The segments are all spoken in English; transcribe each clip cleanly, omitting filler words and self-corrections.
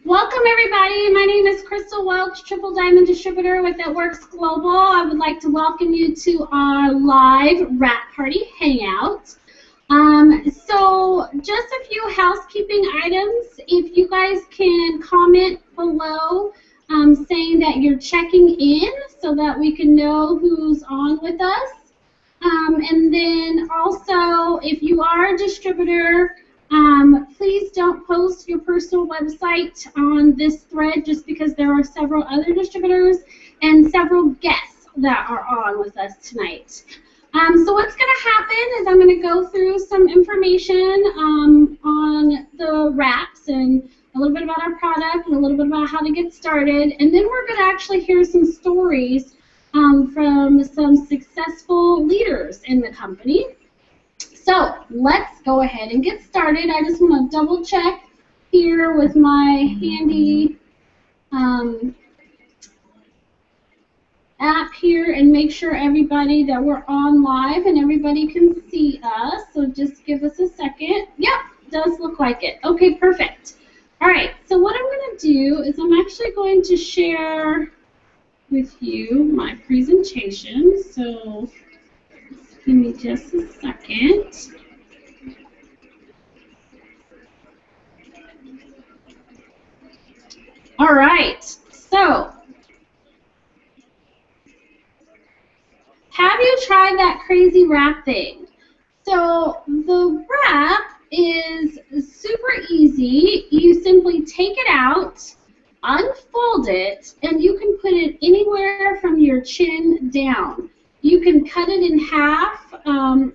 Welcome everybody. My name is Crystal Welch, Triple Diamond Distributor with It Works Global. I would like to welcome you to our live wrap party hangout. So just a few housekeeping items. If you guys can comment below saying that you're checking in so that we can know who's on with us. And then also, if you are a distributor, please don't post your personal website on this thread just because there are several other distributors and several guests that are on with us tonight. So what's going to happen is I'm going to go through some information on the wraps and a little bit about our product and a little bit about how to get started. And then we're going to actually hear some stories from some successful leaders in the company. So let's go ahead and get started. I just want to double check here with my handy app here and make sure everybody that we're on live and everybody can see us. So just give us a second. Yep, does look like it. Okay, perfect. All right, so what I'm going to do is I'm actually going to share with you my presentation. So give me just a second. All right, so have you tried that crazy wrap thing? So the wrap is super easy. You simply take it out, unfold it, and you can put it anywhere from your chin down. You can cut it in half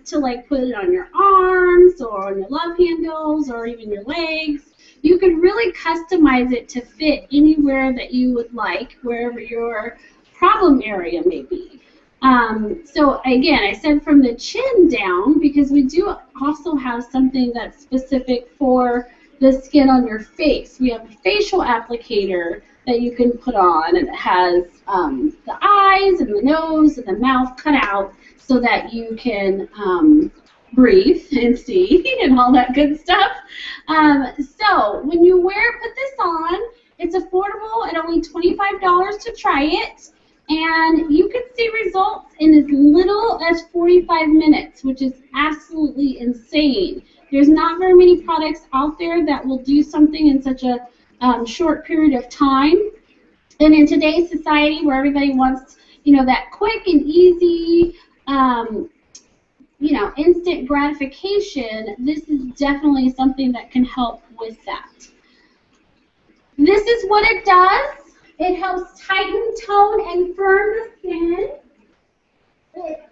to like put it on your arms or on your love handles or even your legs. You can really customize it to fit anywhere that you would like, wherever your problem area may be. So again, I said from the chin down because we do also have something that's specific for the skin on your face. We have a facial applicator that you can put on, and it has the eyes and the nose and the mouth cut out so that you can breathe and see and all that good stuff. So when you put this on, it's affordable at only $25 to try it, and you can see results in as little as 45 minutes, which is absolutely insane. There's not very many products out there that will do something in such a short period of time. And in today's society where everybody wants, that quick and easy, instant gratification, this is definitely something that can help with that. This is what it does. It helps tighten, tone, and firm the skin. It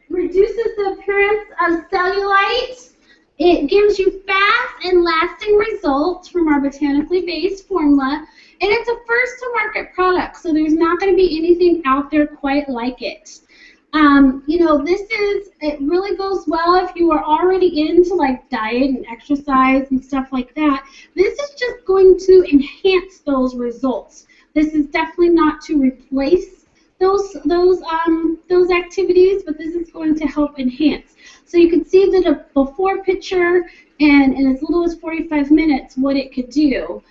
reduces the appearance of cellulite. It gives you fast and lasting results from our botanically based formula, and it's a first-to-market product, so there's not going to be anything out there quite like it. It really goes well if you are already into like diet and exercise and stuff like that. This is just going to enhance those results. This is definitely not to replace those activities, but this is going to help enhance. So you can see that a before picture and in as little as 45 minutes what it could do.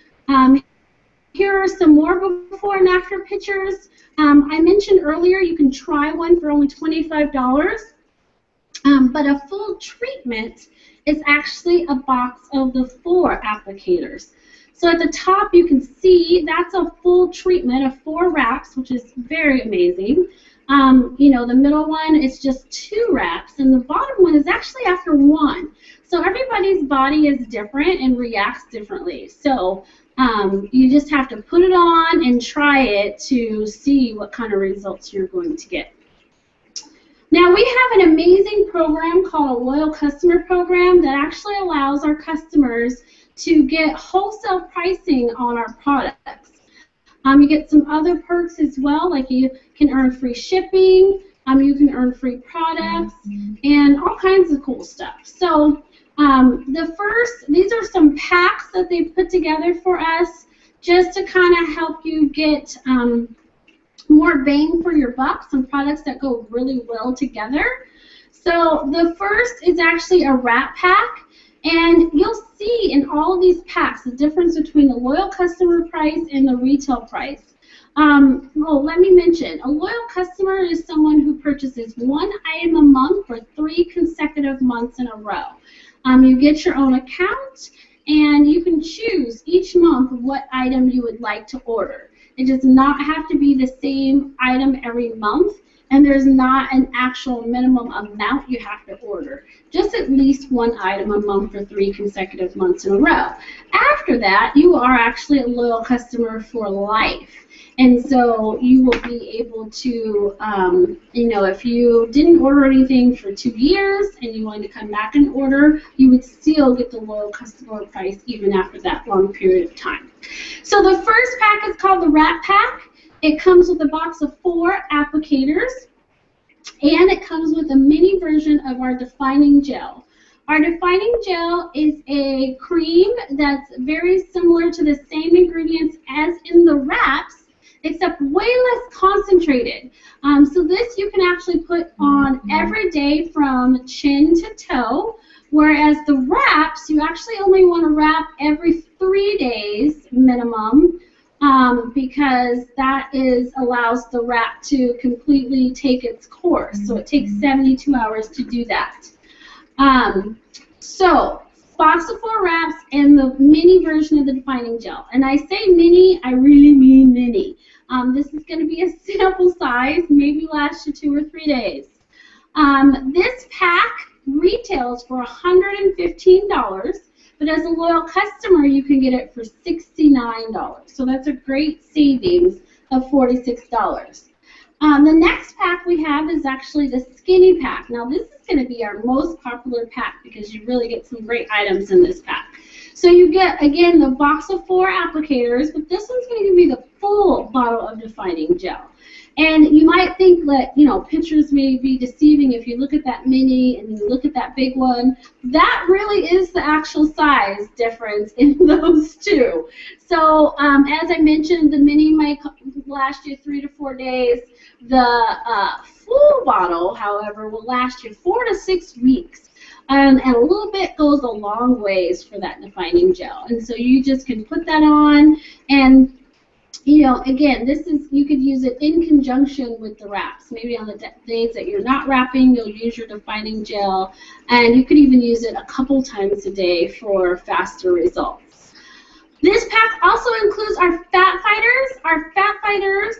Here are some more before and after pictures. I mentioned earlier you can try one for only $25, but a full treatment is actually a box of the 4 applicators. So at the top you can see that's a full treatment of 4 wraps, which is very amazing. The middle one is just 2 wraps, and the bottom one is actually after 1. So everybody's body is different and reacts differently. So you just have to put it on and try it to see what kind of results you're going to get. Now we have an amazing program called a Loyal Customer Program that actually allows our customers to get wholesale pricing on our products. You get some other perks as well, like you can earn free shipping, you can earn free products, and all kinds of cool stuff. So these are some packs that they've put together for us just to kind of help you get more bang for your buck, some products that go really well together. So the first is actually a wrap pack, And you'll see in all of these packs the difference between the loyal customer price and the retail price. Oh, let me mention, a loyal customer is someone who purchases one item a month for 3 consecutive months in a row. You get your own account, and you can choose each month what item you would like to order. It does not have to be the same item every month, and there's not an actual minimum amount you have to order. Just at least one item a month for 3 consecutive months in a row. After that, you are actually a loyal customer for life. And so you will be able to, you know, if you didn't order anything for 2 years and you wanted to come back and order, you would still get the loyal customer price even after that long period of time. So the first pack is called the Wrap Pack. It comes with a box of 4 applicators, and it comes with a mini version of our defining gel. Our defining gel is a cream that's very similar to the same ingredients as in the wraps, except way less concentrated. So this you can actually put on every day from chin to toe, whereas the wraps, you actually only want to wrap every 3 days minimum, because that allows the wrap to completely take its course. So it takes 72 hours to do that. So box of 4 wraps and the mini version of the defining gel. And I say mini, I really mean mini. This is going to be a sample size, maybe last you 2 or 3 days. This pack retails for $115, but as a loyal customer, you can get it for $69. So that's a great savings of $46. The next pack we have is actually the skinny pack. Now this is going to be our most popular pack because you really get some great items in this pack. So you get, again, the box of 4 applicators, but this one's going to give you the full bottle of defining gel. And you might think that, you know, pictures may be deceiving if you look at that mini and you look at that big one. That really is the actual size difference in those two. So as I mentioned, the mini might last you 3 to 4 days. The full bottle, however, will last you 4 to 6 weeks. And a little bit goes a long ways for that defining gel. And so you just can put that on, and you know, again, you could use it in conjunction with the wraps. Maybe on the days that you're not wrapping, you'll use your defining gel, and you could even use it a couple times a day for faster results. This pack also includes our fat fighters. Our fat fighters,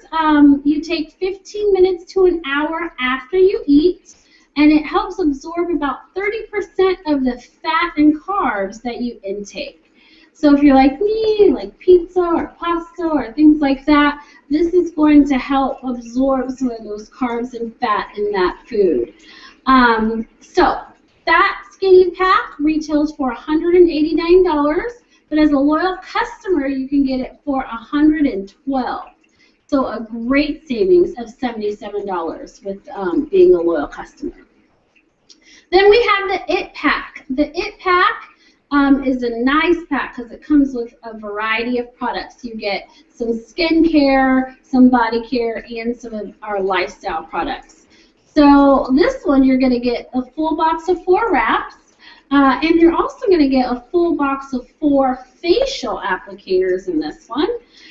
you take 15 minutes to an hour after you eat, and it helps absorb about 30% of the fat and carbs that you intake. So if you're like me, like pizza or pasta or things like that, this is going to help absorb some of those carbs and fat in that food. So that skinny pack retails for $189, but as a loyal customer, you can get it for $112. So a great savings of $77 with being a loyal customer. Then we have the IT Pack. The IT Pack is a nice pack because it comes with a variety of products. You get some skin care, some body care, and some of our lifestyle products. So this one, you're going to get a full box of 4 wraps, and you're also going to get a full box of 4 facial applicators in this one.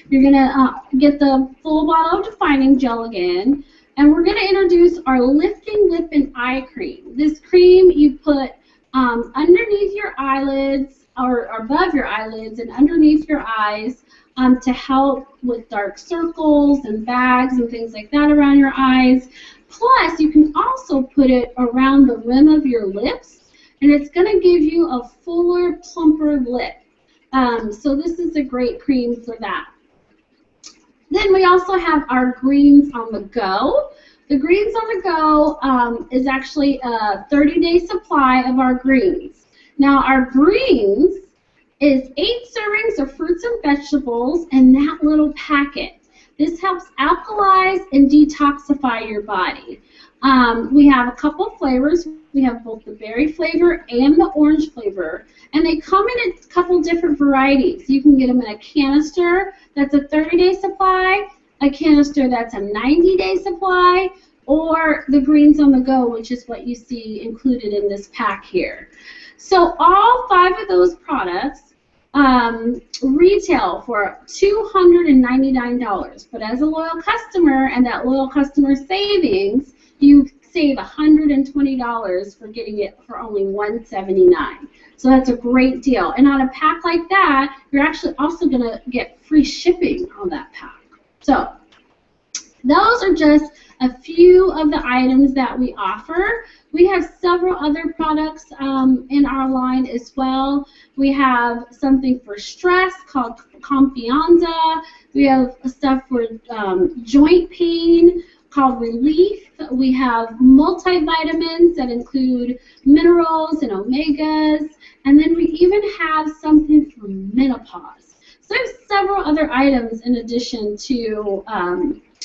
You're going to get the full bottle of defining gel again, and we're going to introduce our lifting lip and eye cream. This cream you put underneath your eyelids, or above your eyelids and underneath your eyes, to help with dark circles and bags and things like that around your eyes. Plus, you can also put it around the rim of your lips, and it's going to give you a fuller, plumper lip. So this is a great cream for that. Then we also have our Greens on the Go. The Greens on the Go is actually a 30-day supply of our greens. Now, our greens is 8 servings of fruits and vegetables in that little packet. This helps alkalize and detoxify your body. We have a couple flavors. We have both the berry flavor and the orange flavor, and they come in a couple different varieties. You can get them in a canister that's a 30-day supply, a canister that's a 90-day supply, or the Greens on the Go, which is what you see included in this pack here. So all 5 of those products retail for $299, but as a loyal customer and that loyal customer savings, you save $120 for getting it for only $179. So that's a great deal. And on a pack like that, you're actually also going to get free shipping on that pack. So those are just a few of the items that we offer. We have several other products in our line as well. We have something for stress called Confianza. We have stuff for joint pain called Relief. We have multivitamins that include minerals and omegas. And then we even have something for menopause. So I have several other items in addition to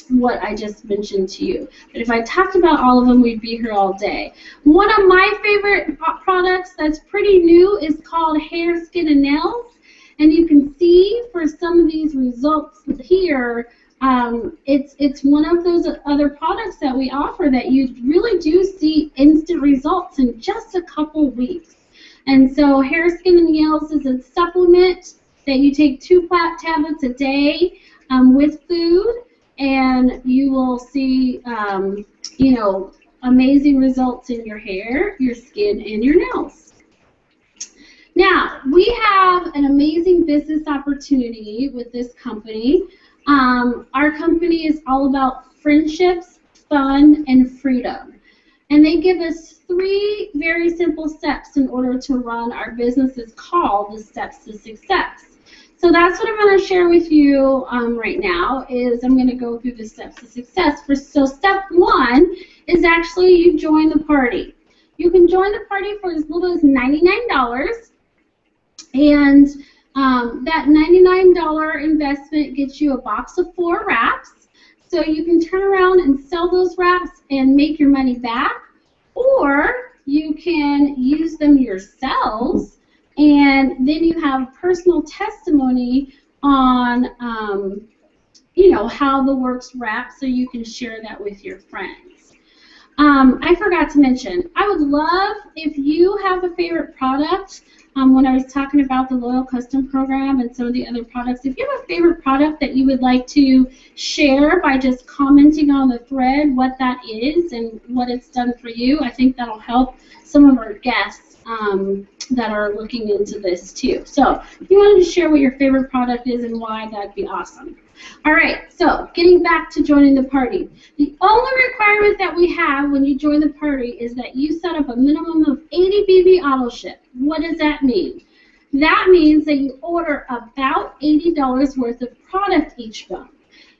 what I just mentioned to you. But if I talked about all of them, we'd be here all day. One of my favorite products that's pretty new is called Hair, Skin, and Nails. And you can see for some of these results here, it's one of those other products that we offer that you really do see instant results in just a couple weeks. And so Hair, Skin, and Nails is a supplement that you take 2 tablets a day with food, and you will see, you know, amazing results in your hair, your skin, and your nails. Now, we have an amazing business opportunity with this company. Our company is all about friendships, fun, and freedom. And they give us 3 very simple steps in order to run our businesses called the Steps to Success. So that's what I'm going to share with you right now is I'm going to go through the steps to success. So step 1 is actually you join the party. You can join the party for as little as $99, and that $99 investment gets you a box of 4 wraps. So you can turn around and sell those wraps and make your money back, or you can use them yourselves. And then you have personal testimony on, you know, how the works wrap, so you can share that with your friends. I forgot to mention, I would love if you have a favorite product. When I was talking about the Loyal Custom Program and some of the other products, if you have a favorite product that you would like to share by just commenting on the thread what that is and what it's done for you, I think that'll help some of our guests that are looking into this too. So if you wanted to share what your favorite product is and why, that'd be awesome. All right, so getting back to joining the party. The only requirement that we have when you join the party is that you set up a minimum of 80 BB auto ship. What does that mean? That means that you order about $80 worth of product each month.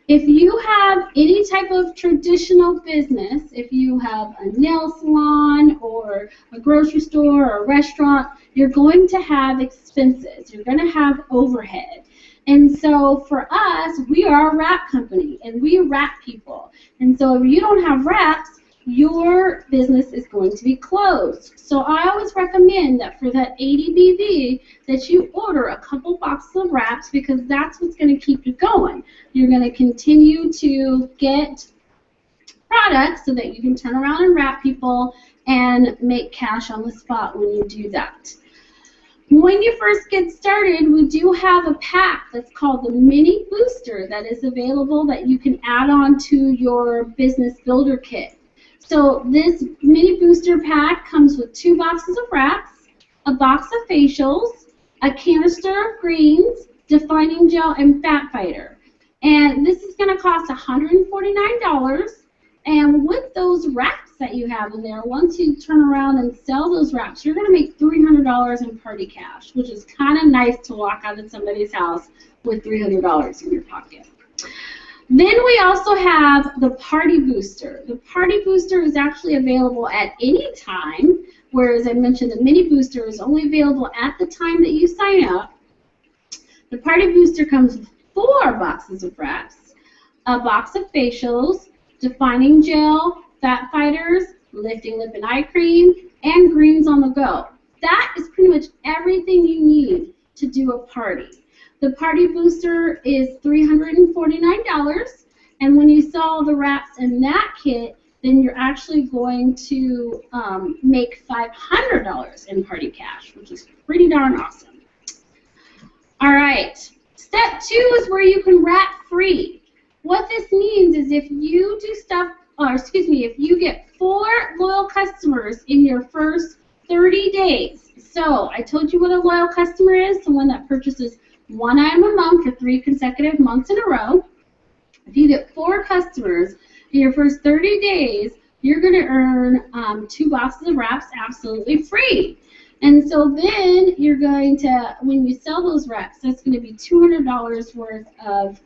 If you have any type of traditional business, if you have a nail salon or a grocery store or a restaurant, you're going to have expenses. You're going to have overhead. And so for us, we are a wrap company, and we wrap people. And so if you don't have wraps, your business is going to be closed. So I always recommend that for that 80 BB that you order a couple boxes of wraps, because that's what's going to keep you going. You're going to continue to get products so that you can turn around and wrap people and make cash on the spot when you do that. When you first get started, we do have a pack that's called the Mini Booster that is available that you can add on to your business builder kit. So this Mini Booster pack comes with 2 boxes of wraps, a box of facials, a canister of greens, defining gel, and fat fighter. And this is going to cost $149. And with those wraps that you have in there, once you turn around and sell those wraps, you're going to make $300 in party cash, which is kind of nice to walk out of somebody's house with $300 in your pocket. Then we also have the Party Booster. The Party Booster is actually available at any time, whereas I mentioned the Mini Booster is only available at the time that you sign up. The Party Booster comes with 4 boxes of wraps, a box of facials, defining gel, fat fighters, lifting lip and eye cream, and greens on the go. That is pretty much everything you need to do a party. The Party Booster is $349, and when you sell the wraps in that kit, then you're actually going to make $500 in party cash, which is pretty darn awesome. All right, step 2 is where you can wrap free. What this means is if you do stuff, or excuse me, if you get 4 loyal customers in your first 30 days. So I told you what a loyal customer is, someone that purchases 1 item a month for 3 consecutive months in a row. If you get 4 customers in your first 30 days, you're going to earn 2 boxes of wraps absolutely free. And so then you're going to, when you sell those wraps, that's going to be $200 worth of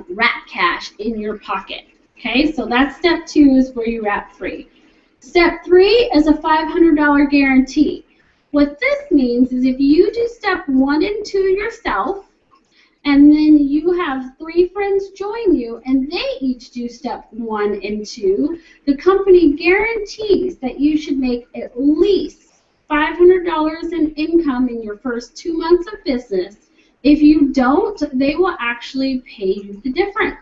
wrap cash in your pocket. Okay, so that's step 2 is where you wrap free. Step 3 is a $500 guarantee. What this means is if you do step 1 and 2 yourself, and then you have 3 friends join you, and they each do step 1 and 2, the company guarantees that you should make at least $500 in income in your first 2 months of business. If you don't, they will actually pay you the difference.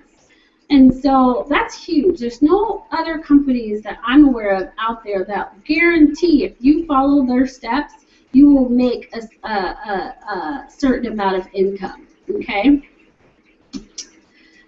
And so that's huge. There's no other companies that I'm aware of out there that guarantee if you follow their steps, you will make a certain amount of income. Okay?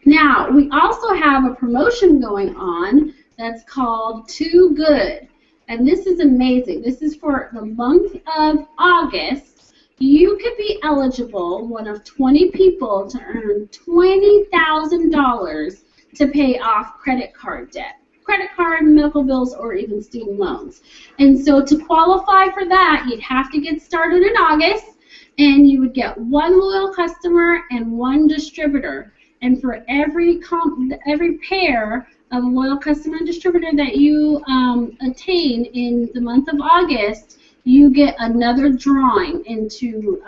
Now, we also have a promotion going on that's called Too Good. And this is amazing. This is for the month of August. You could be eligible, one of 20 people, to earn $20,000 to pay off credit card debt. Credit card, medical bills, or even student loans. And so to qualify for that, you'd have to get started in August, and you would get 1 loyal customer and 1 distributor. And for every pair of loyal customer and distributor that you attain in the month of August, you get another drawing into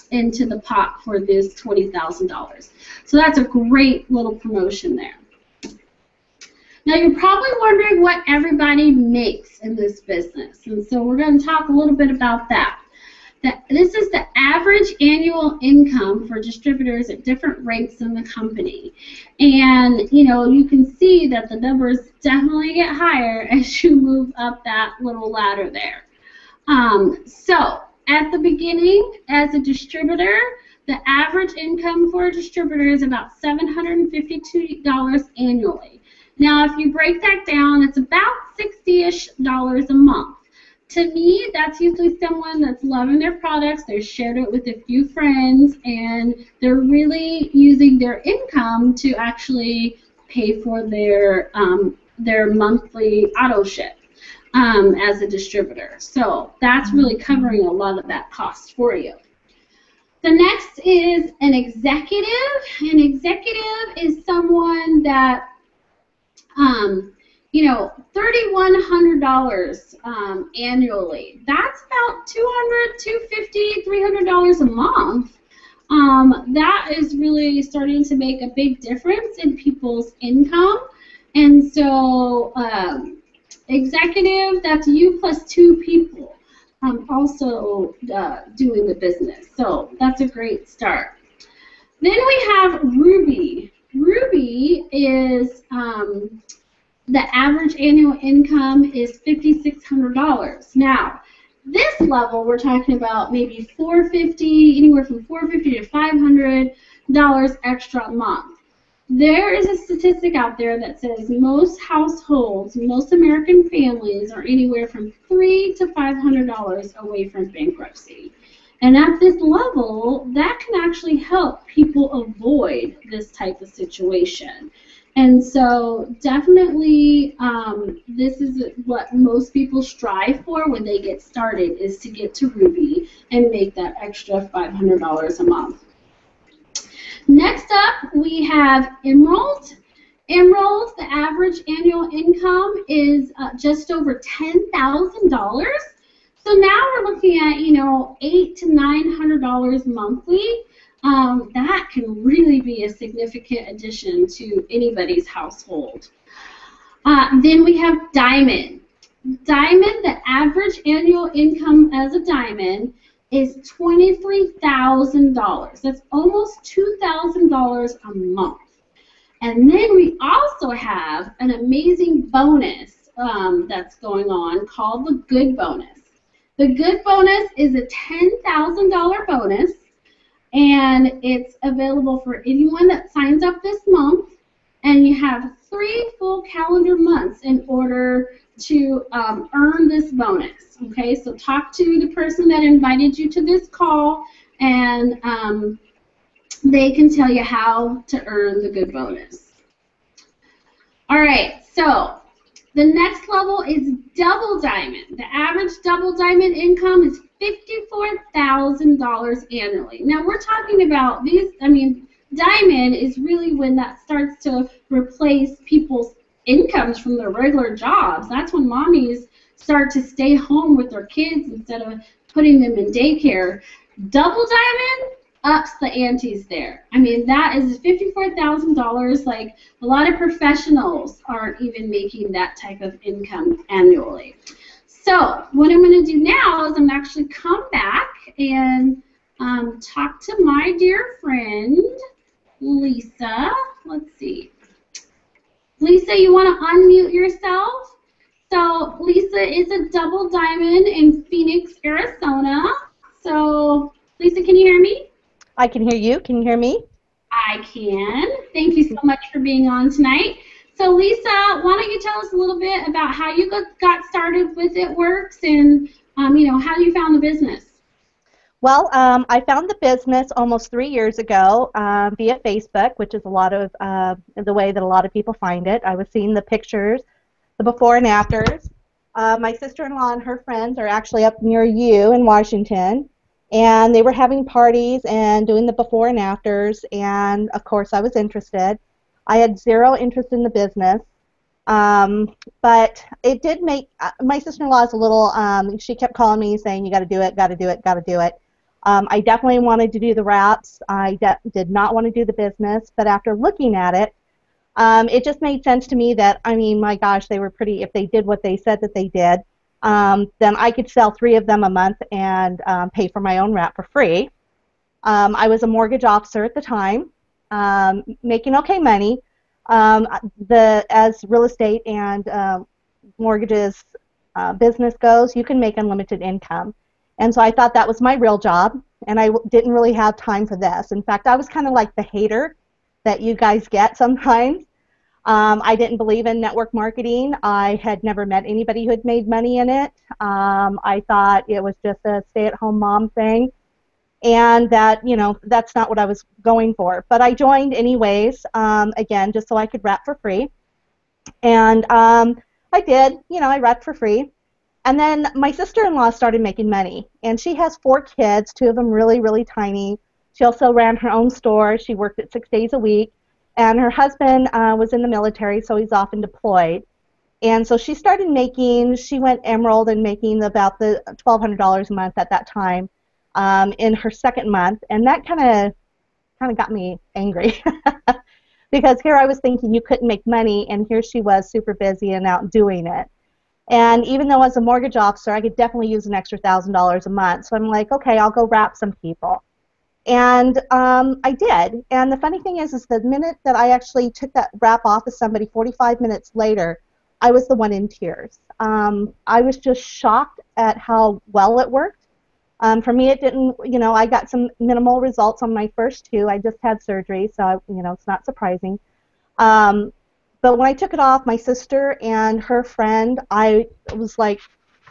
the pot for this $20,000. So that's a great little promotion there. Now you're probably wondering what everybody makes in this business, and so we're going to talk a little bit about that. This is the average annual income for distributors at different ranks in the company. And you can see that the numbers definitely get higher as you move up that little ladder there. So at the beginning, as a distributor, the average income for a distributor is about $752 annually. Now, if you break that down, it's about $60-ish a month. To me, that's usually someone that's loving their products, they've shared it with a few friends, and they're really using their income to actually pay for their monthly auto ship as a distributor. So that's really covering a lot of that cost for you. The next is an executive. An executive is someone that $3,100 annually. That's about $200, $250, $300 a month. That is really starting to make a big difference in people's income. And so executive, that's you plus 2 people also doing the business. So that's a great start. Then we have Ruby. Ruby is the average annual income is $5,600. Now, this level we're talking about maybe $450, anywhere from $450 to $500 extra a month. There is a statistic out there that says most households, most American families are anywhere from $300 to $500 away from bankruptcy. And at this level, that can actually help people avoid this type of situation. And so definitely this is what most people strive for when they get started, is to get to Ruby and make that extra $500 a month. Next up, we have Emerald. Emerald, the average annual income is just over $10,000. So now we're looking at, $800 to $900 monthly. That can really be a significant addition to anybody's household. Then we have Diamond. Diamond, the average annual income as a Diamond is $23,000. That's almost $2,000 a month. And then we also have an amazing bonus that's going on called the Good Bonus. The Good Bonus is a $10,000 bonus, and it's available for anyone that signs up this month. And you have 3 full calendar months in order to earn this bonus. Okay, so talk to the person that invited you to this call, and they can tell you how to earn the Good Bonus. All right, so the next level is Double Diamond. The average Double Diamond income is $54,000 annually. Now we're talking about these, Diamond is really when that starts to replace people's incomes from their regular jobs. That's when mommies start to stay home with their kids instead of putting them in daycare. Double Diamond ups the antes there. That is $54,000. Like, a lot of professionals aren't even making that type of income annually. So what I'm going to do now is I'm actually come back and talk to my dear friend Lisa. Let's see. Lisa, you want to unmute yourself? So Lisa is a Double Diamond in Phoenix, Arizona. So Lisa, can you hear me? I can hear you. Can you hear me? I can. Thank you so much for being on tonight. So Lisa, why don't you tell us a little bit about how you got started with It Works and how you found the business? Well, I found the business almost 3 years ago via Facebook, which is a lot of the way that a lot of people find it. I was seeing the pictures, the before and afters. My sister-in-law and her friends are actually up near you in Washington, and they were having parties and doing the before and afters, and of course I was interested. I had zero interest in the business, but it did make, my sister-in-law is a little, she kept calling me saying, you got to do it, got to do it, got to do it. I definitely wanted to do the wraps. I did not want to do the business, but after looking at it, it just made sense to me that, my gosh, they were pretty, if they did what they said that they did, then I could sell 3 of them a month and pay for my own wrap for free. I was a mortgage officer at the time, making okay money. As real estate and mortgages business goes, you can make unlimited income. And so I thought that was my real job, and I didn't really have time for this. In fact, I was kind of like the hater that you guys get sometimes. I didn't believe in network marketing. I had never met anybody who had made money in it. I thought it was just a stay-at-home mom thing, and that, that's not what I was going for. But I joined anyways, again, just so I could wrap for free. And I did, I wrapped for free. And then my sister-in-law started making money, and she has 4 kids, 2 of them really, really tiny. She also ran her own store. She worked it 6 days a week, and her husband was in the military, so he's often deployed. And so she started making, she went emerald and making about the $1,200 a month at that time in her second month, and that kind of got me angry because here I was thinking you couldn't make money, and here she was super busy and out doing it. And even though as a mortgage officer, I could definitely use an extra $1,000 a month. So I'm like, okay, I'll go wrap some people. And I did. And the funny thing is the minute that I actually took that wrap off of somebody, 45 minutes later, I was the one in tears. I was just shocked at how well it worked. For me, it didn't, I got some minimal results on my first 2. I just had surgery, so, it's not surprising. But when I took it off, my sister and her friend, I was like,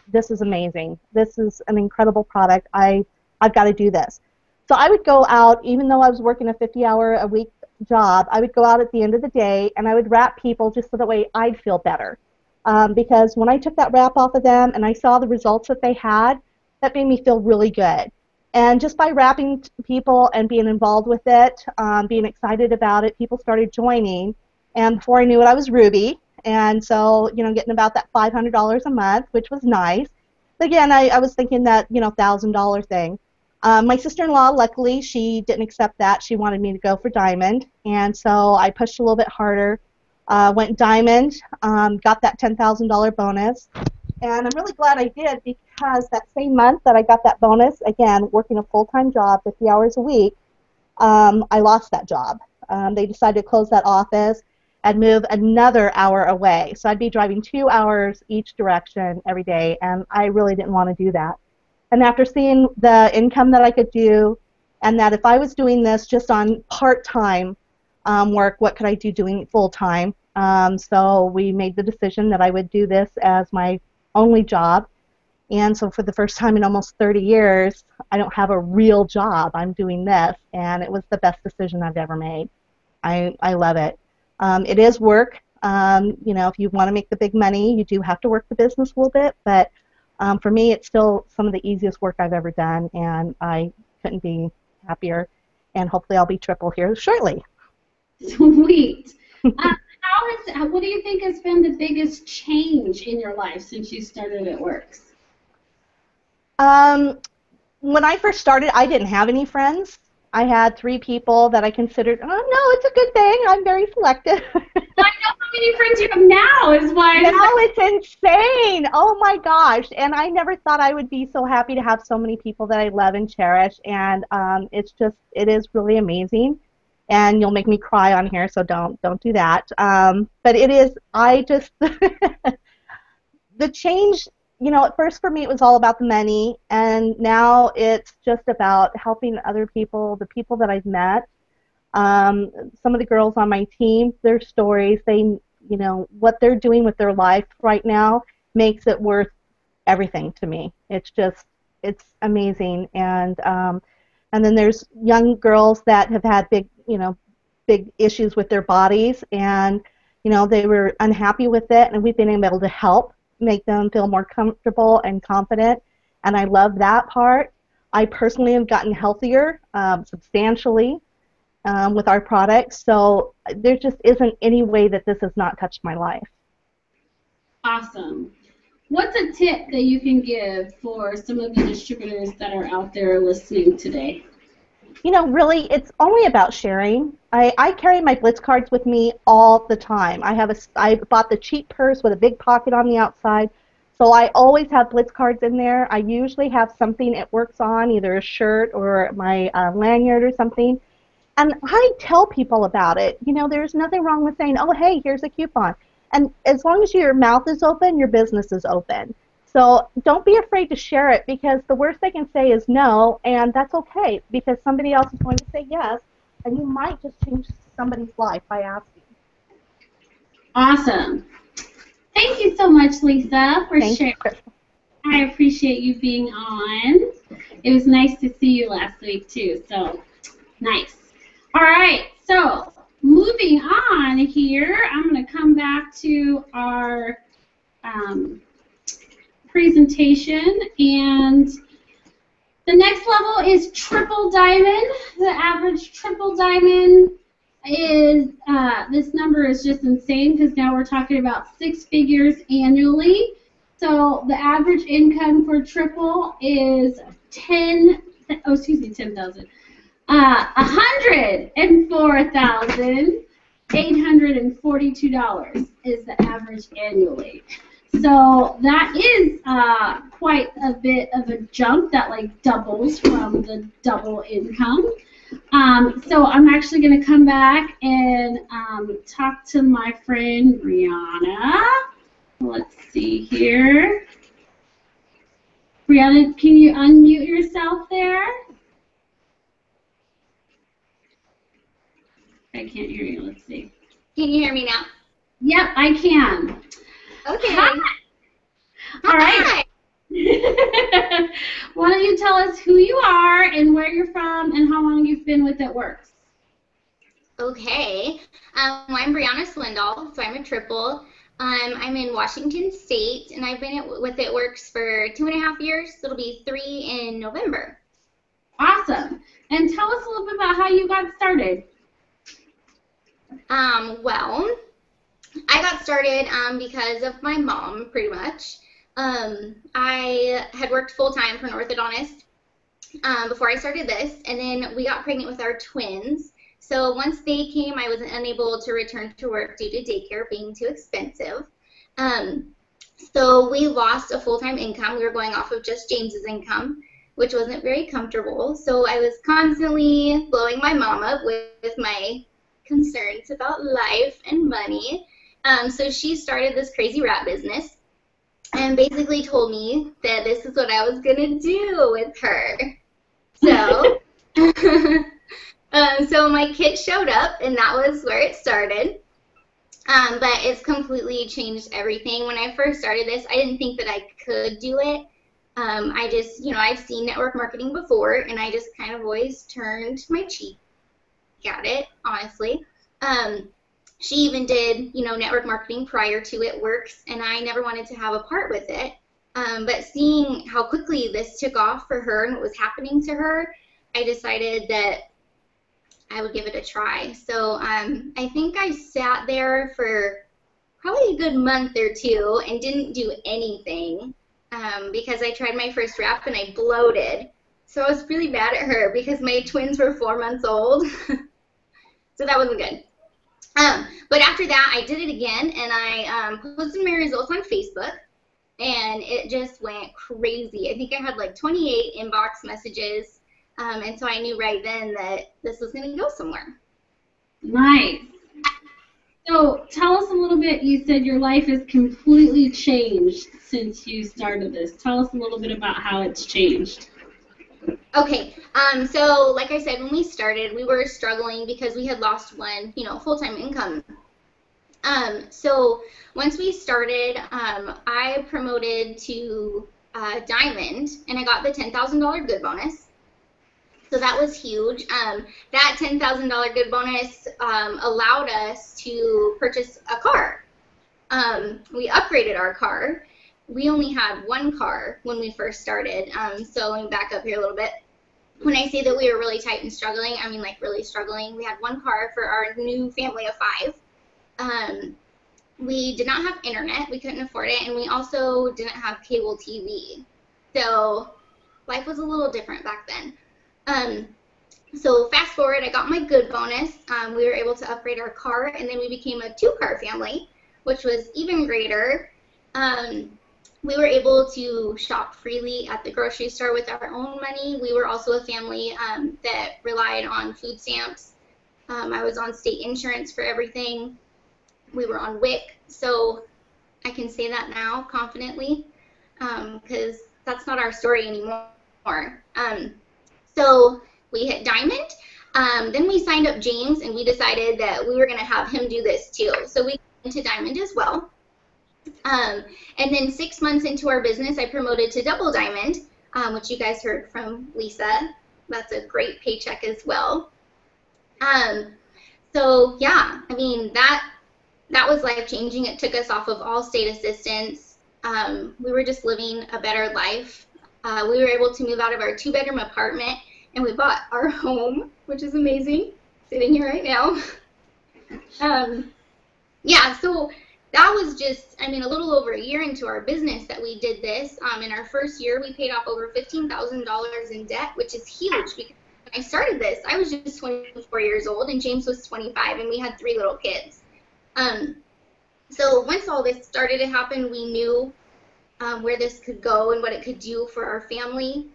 this is amazing. This is an incredible product. I've got to do this. So I would go out, even though I was working a 50-hour-a-week job, I would go out at the end of the day, and I would wrap people just so that way I'd feel better. Because when I took that wrap off of them and I saw the results that they had, that made me feel really good. And just by wrapping people and being involved with it, being excited about it, people started joining. And before I knew it, I was Ruby, and so, getting about that $500 a month, which was nice. But again, I was thinking that, $1,000 thing. My sister-in-law, luckily, she didn't accept that. She wanted me to go for diamond, and so I pushed a little bit harder, went diamond, got that $10,000 bonus, and I'm really glad I did because that same month that I got that bonus, again, working a full-time job, 50 hours a week, I lost that job. They decided to close that office and move another hour away. So I'd be driving 2 hours each direction every day, and I really didn't want to do that. And after seeing the income that I could do, and that if I was doing this just on part-time work, what could I do doing it full-time? So we made the decision that I would do this as my only job. And so for the first time in almost 30 years, I don't have a real job. I'm doing this, and it was the best decision I've ever made. I love it. It is work. You know, if you want to make the big money, you do have to work the business a little bit, but for me, it's still some of the easiest work I've ever done, and I couldn't be happier, and hopefully I'll be triple here shortly. Sweet. What do you think has been the biggest change in your life since you started at Works? When I first started, I didn't have any friends. I had 3 people that I considered, oh, no, it's a good thing. I'm very selective. I know how many friends you have now is why. Now it's insane. Oh, my gosh. And I never thought I would be so happy to have so many people that I love and cherish. And it is really amazing. And you'll make me cry on here, so don't do that. But it is, the change, you know, at first for me it was all about the money, and now it's just about helping other people, the people that I've met. Some of the girls on my team, their stories, you know, what they're doing with their life right now makes it worth everything to me. It's amazing. And then there's young girls that have had big issues with their bodies, and, you know, they were unhappy with it, and we've been able to help make them feel more comfortable and confident, and I love that part. I personally have gotten healthier substantially with our products, so there just isn't any way that this has not touched my life. Awesome. What's a tip that you can give for some of the distributors that are out there listening today? You know, really, it's only about sharing. I carry my Blitz cards with me all the time. I bought the cheap purse with a big pocket on the outside, so I always have Blitz cards in there. I usually have something it works on, either a shirt or my lanyard or something, and I tell people about it. You know, there's nothing wrong with saying, oh, hey, here's a coupon. And as long as your mouth is open, your business is open. So don't be afraid to share it, because the worst they can say is no, and that's okay, because somebody else is going to say yes, and you might just change somebody's life by asking. Awesome. Thank you so much, Lisa, for sharing. Thank you. I appreciate you being on. It was nice to see you last week, too, so nice. All right, so moving on here, I'm going to come back to our presentation, and the next level is triple diamond. The average triple diamond is, this number is just insane, because now we're talking about 6 figures annually. So the average income for triple is $104,842 is the average annually. So that is quite a bit of a jump, that like doubles from the double income. So I'm actually going to come back and talk to my friend Brianna. Let's see here. Brianna, can you unmute yourself there? I can't hear you. Let's see. Can you hear me now? Yep, I can. Okay. Hi. All right. Why don't you tell us who you are and where you're from and how long you've been with It Works? Okay. I'm Brianna Swindahl, so I'm a triple. I'm in Washington State, and I've been with It Works for 2.5 years. So it'll be 3 in November. Awesome. And tell us a little bit about how you got started. Well, I got started because of my mom, pretty much. I had worked full-time for an orthodontist before I started this, and then we got pregnant with our twins. So once they came, I was unable to return to work due to daycare being too expensive. So we lost a full-time income. We were going off of just James's income, which wasn't very comfortable. So I was constantly blowing my mom up with my concerns about life and money. So she started this crazy wrap business and basically told me that this is what I was going to do with her. So, so my kit showed up, and that was where it started. But it's completely changed everything. When I first started this, I didn't think that I could do it. I just, I've seen network marketing before, and I just kind of always turned my cheek at it, honestly. She even did, network marketing prior to it works, and I never wanted to have a part with it. But seeing how quickly this took off for her and what was happening to her, I decided that I would give it a try. So I think I sat there for probably a good month or two and didn't do anything because I tried my first wrap and I bloated. So I was really mad at her because my twins were 4 months old. So that wasn't good. But after that, I did it again, and I posted my results on Facebook, and it just went crazy. I think I had like 28 inbox messages, and so I knew right then that this was going to go somewhere. Nice. So tell us a little bit. You said your life has completely changed since you started this. Tell us a little bit about how it's changed. Okay, so like I said, when we started, we were struggling because we had lost one, full-time income. So once we started, I promoted to Diamond, and I got the $10,000 good bonus. So that was huge. That $10,000 good bonus allowed us to purchase a car. We upgraded our car. We only had one car when we first started. So let me back up here a little bit. When I say that we were really tight and struggling, I mean like really struggling. We had one car for our new family of 5. We did not have internet. We couldn't afford it. And we also didn't have cable TV. So life was a little different back then. So fast forward, I got my good bonus. We were able to upgrade our car, and then we became a 2-car family, which was even greater. We were able to shop freely at the grocery store with our own money. We were also a family that relied on food stamps. I was on state insurance for everything. We were on WIC, so I can say that now confidently because that's not our story anymore. So we hit Diamond. Then we signed up James, and we decided that we were going to have him do this too. So we went to Diamond as well. And then 6 months into our business, I promoted to Double Diamond, which you guys heard from Lisa. That's a great paycheck as well. So yeah, I mean, that was life-changing. It took us off of all state assistance. We were just living a better life. We were able to move out of our 2-bedroom apartment, and we bought our home, which is amazing, sitting here right now. Yeah, so that was just, I mean, a little over a year into our business that we did this. In our first year, we paid off over $15,000 in debt, which is huge because when I started this, I was just 24 years old, and James was 25, and we had 3 little kids. So once all this started to happen, we knew where this could go and what it could do for our family.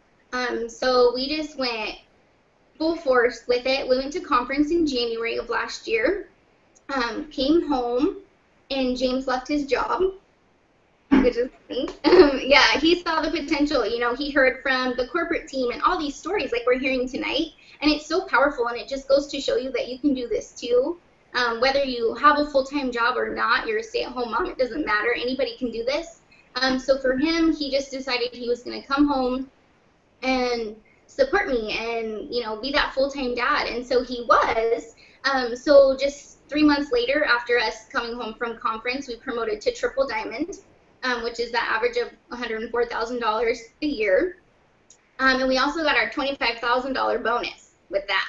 So we just went full force with it. We went to conference in January of last year, came home, and James left his job, which is funny. Yeah, he saw the potential. He heard from the corporate team and all these stories like we're hearing tonight, and it's so powerful, and it just goes to show you that you can do this too. Whether you have a full-time job or not, you're a stay-at-home mom, it doesn't matter. Anybody can do this. So for him, he just decided he was going to come home and support me and, be that full-time dad. And so he was. So just 3 months later, after us coming home from conference, we promoted to Triple Diamond, which is that average of $104,000 a year. And we also got our $25,000 bonus with that.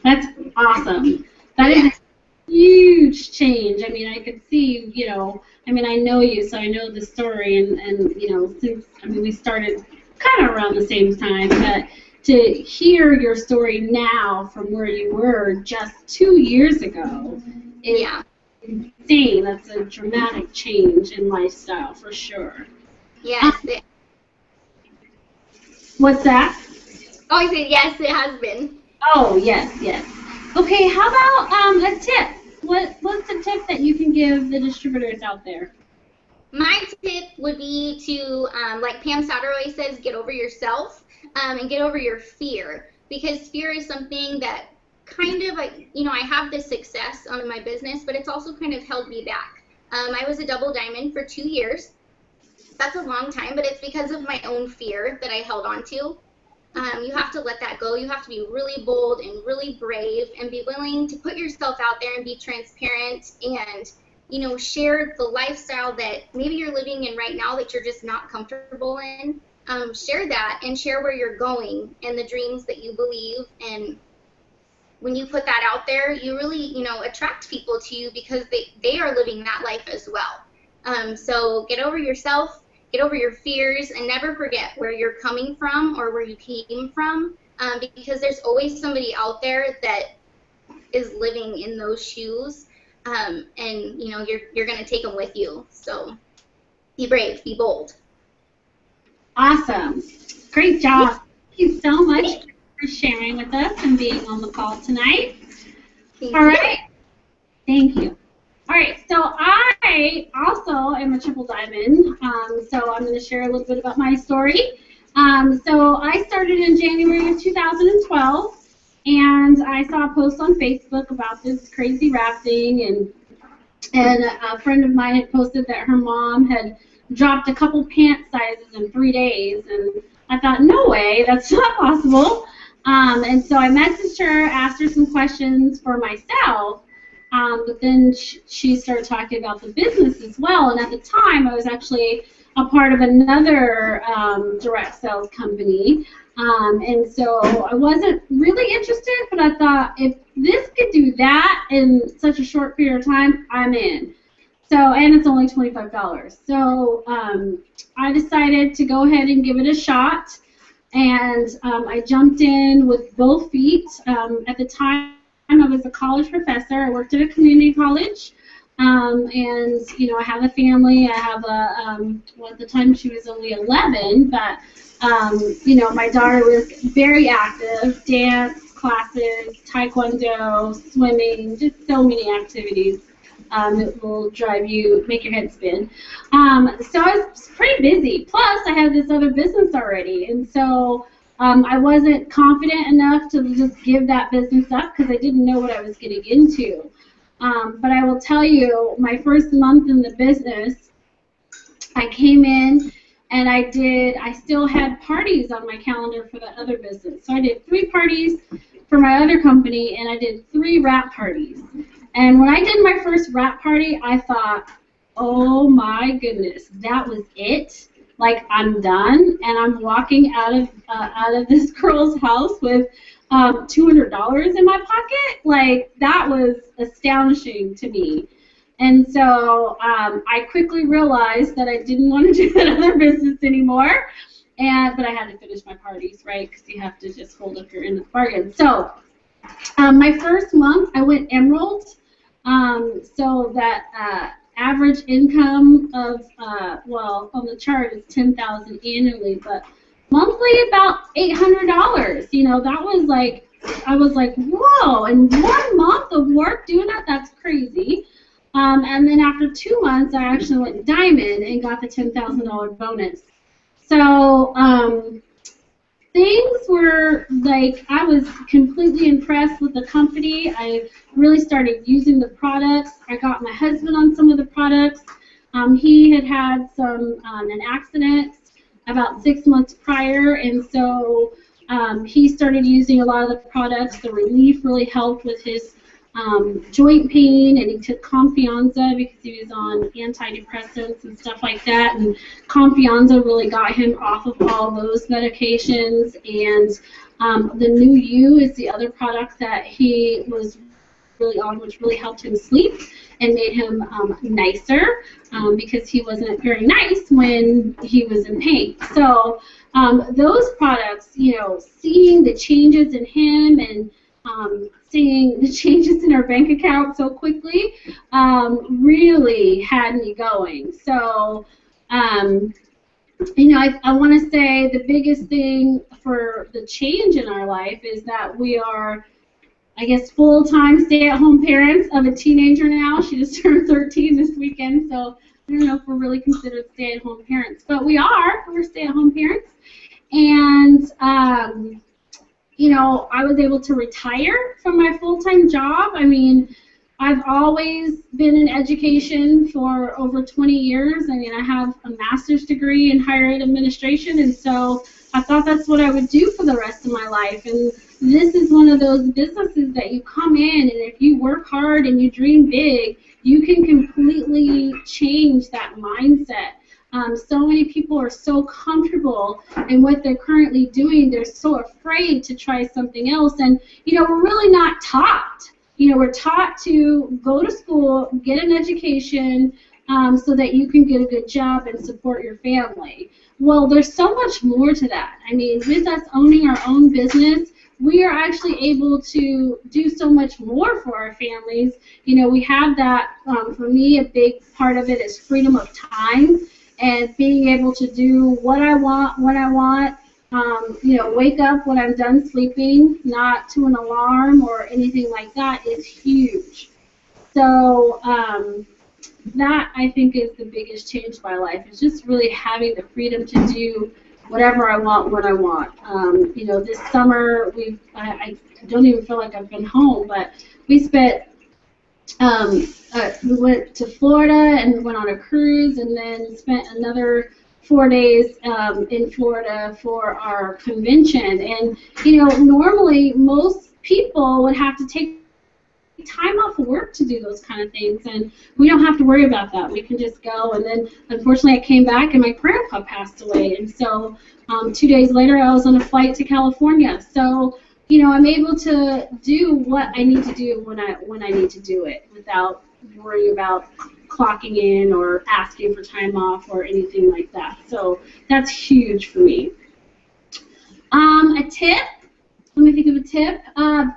That's awesome. That is a huge change. I mean, I could see, I know you, so I know the story, and since, we started kind of around the same time, but to hear your story now from where you were just 2 years ago is insane. That's a dramatic change in lifestyle, for sure. Yes. What's that? Oh, I said yes, it has been. Oh, yes. Okay, how about a tip? What's a tip that you can give the distributors out there? My tip would be to, like Pam Satterway says, get over yourself and get over your fear, because fear is something that kind of, I have this success on my business, but it's also kind of held me back. I was a double diamond for 2 years. That's a long time, but it's because of my own fear that I held on to. You have to let that go. You have to be really bold and really brave and be willing to put yourself out there and be transparent and, share the lifestyle that maybe you're living in right now that you're just not comfortable in. Share that and share where you're going and the dreams that you believe. And when you put that out there, you really, attract people to you because they are living that life as well. So get over yourself. Get over your fears, and never forget where you're coming from or where you came from, because there's always somebody out there that is living in those shoes, and you're going to take them with you. So be brave, be bold. Awesome. Great job. Thank you so much for sharing with us and being on the call tonight. All right. Thank you. All right, so I also am a triple diamond, so I'm going to share a little bit about my story. So I started in January of 2012, and I saw a post on Facebook about this crazy wrap thing, and a friend of mine had posted that her mom had dropped a couple pant sizes in 3 days, and I thought, no way, that's not possible. And so I messaged her, asked her some questions for myself. But then she started talking about the business as well, and at the time I was actually a part of another direct sales company, and so I wasn't really interested, but I thought if this could do that in such a short period of time, I'm in. So, and it's only $25. So I decided to go ahead and give it a shot, and I jumped in with both feet. At the time, I was a college professor. I worked at a community college, and I have a family. I have well, at the time she was only 11, but my daughter was very active: dance classes, taekwondo, swimming, just so many activities. It will make your head spin. So I was pretty busy. Plus, I had this other business already, and so I wasn't confident enough to just give that business up because I didn't know what I was getting into. But I will tell you, my first month in the business, I came in and I still had parties on my calendar for the other business. So I did 3 parties for my other company, and I did 3 wrap parties. And when I did my first wrap party, I thought, oh my goodness, that was it. Like, I'm done, and I'm walking out of this girl's house with $200 in my pocket. Like, that was astonishing to me. And so I quickly realized that I didn't want to do that other business anymore, but I had to finish my parties, right, because you have to just hold up your end of the bargain. So my first month, I went Emerald, so that average income of, well, on the chart is $10,000 annually, but monthly about $800. That was like, I was like, whoa, in 1 month of work doing that, that's crazy. And then after 2 months, I actually went diamond and got the $10,000 bonus. So things were like, I was completely impressed with the company. I really started using the products. I got my husband on some of the products. He had an accident about 6 months prior, and so he started using a lot of the products. The relief really helped with his joint pain, and he took Confianza because he was on antidepressants and stuff like that, and Confianza really got him off of all those medications. And the New You is the other product that he was really on, which really helped him sleep and made him nicer, because he wasn't very nice when he was in pain. So those products, seeing the changes in him and seeing the changes in our bank account so quickly really had me going. So, I want to say the biggest thing for the change in our life is that we are I guess, full-time stay-at-home parents of a teenager now. She just turned 13 this weekend, so I don't know if we're really considered stay-at-home parents, but we are. We're stay-at-home parents. And, you know, I was able to retire from my full-time job. I mean, I've always been in education for over 20 years. I mean, I have a master's degree in higher ed administration, and so I thought that's what I would do for the rest of my life. And this is one of those businesses that you come in, and if you work hard and you dream big, you can completely change that mindset. So many people are so comfortable in what they're currently doing, they're so afraid to try something else. And, you know, we're really not taught. You know, we're taught to go to school, get an education, so that you can get a good job and support your family. Well, there's so much more to that. I mean, with us owning our own business, we are actually able to do so much more for our families. You know, we have that, for me, a big part of it is freedom of time and being able to do what I want, when I want, you know, wake up when I'm done sleeping, not to an alarm or anything like that, is huge. So that, I think, is the biggest change in my life, is just really having the freedom to do whatever I want, when I want. You know, this summer, I don't even feel like I've been home, but we spent, we went to Florida and went on a cruise, and then spent another 4 days in Florida for our convention. And, you know, normally most people would have to take time off of work to do those kind of things, and we don't have to worry about that. We can just go. And then, unfortunately, I came back and my grandpa passed away, and so 2 days later I was on a flight to California. So, you know, I'm able to do what I need to do when I need to do it without worrying about clocking in or asking for time off or anything like that. So that's huge for me. A tip. Let me think of a tip.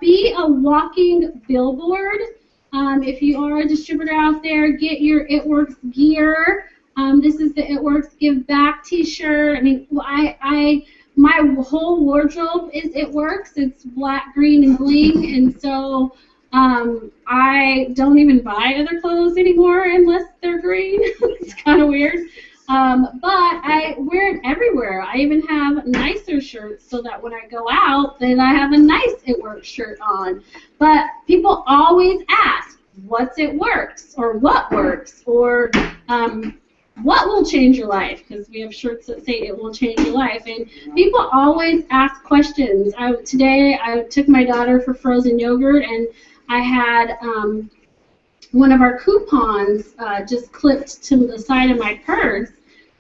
Be a walking billboard. If you are a distributor out there, get your It Works gear. This is the It Works Give Back T-shirt. I mean, my whole wardrobe is It Works. It's black, green, and bling, and so I don't even buy other clothes anymore unless they're green. It's kind of weird. But I wear it everywhere. I even have nicer shirts so that when I go out, then I have a nice It Works shirt on. But people always ask, what's It Works? Or what works? Or what will change your life? Because we have shirts that say it will change your life. And people always ask questions. Today I took my daughter for frozen yogurt, and I had one of our coupons just clipped to the side of my purse.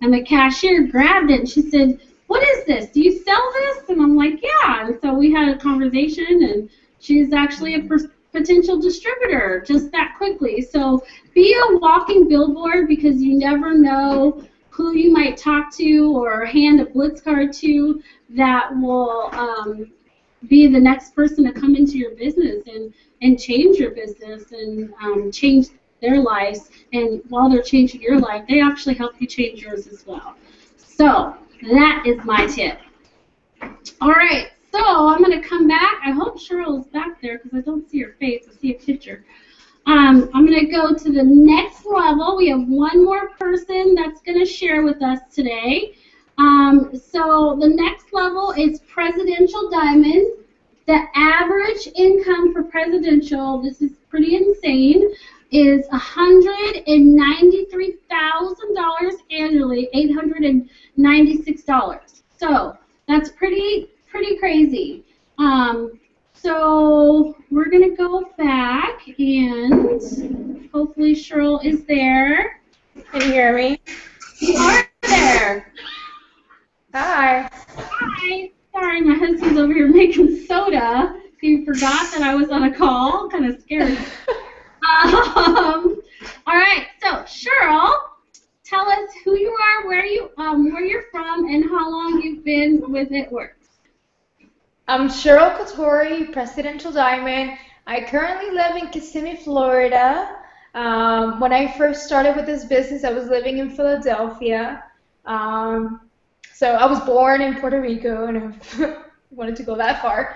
And the cashier grabbed it, and she said, "What is this? Do you sell this?" And I'm like, "Yeah." And so we had a conversation, and she's actually a potential distributor just that quickly. So be a walking billboard, because you never know who you might talk to or hand a Blitz card to that will be the next person to come into your business and change your business and change their lives, and while they're changing your life, they actually help you change yours as well. So that is my tip. All right, so I'm going to come back. I hope Cheryl is back there because I don't see her face. I see a picture. I'm going to go to the next level. We have one more person that's going to share with us today. So the next level is Presidential Diamond. The average income for Presidential, this is pretty insane, is $193,000 annually, $896. So that's pretty crazy. So we're gonna go back, and hopefully Cheryl is there. Can you hear me? You are there. Hi. Hi. Sorry, my husband's over here making soda. He forgot that I was on a call. Kind of scared. All right, so Cheryl, tell us who you are, where you're from, and how long you've been with It Works. I'm Cheryl Katori, Presidential Diamond. I currently live in Kissimmee, Florida. When I first started with this business, I was living in Philadelphia. So I was born in Puerto Rico, and I wanted to go that far.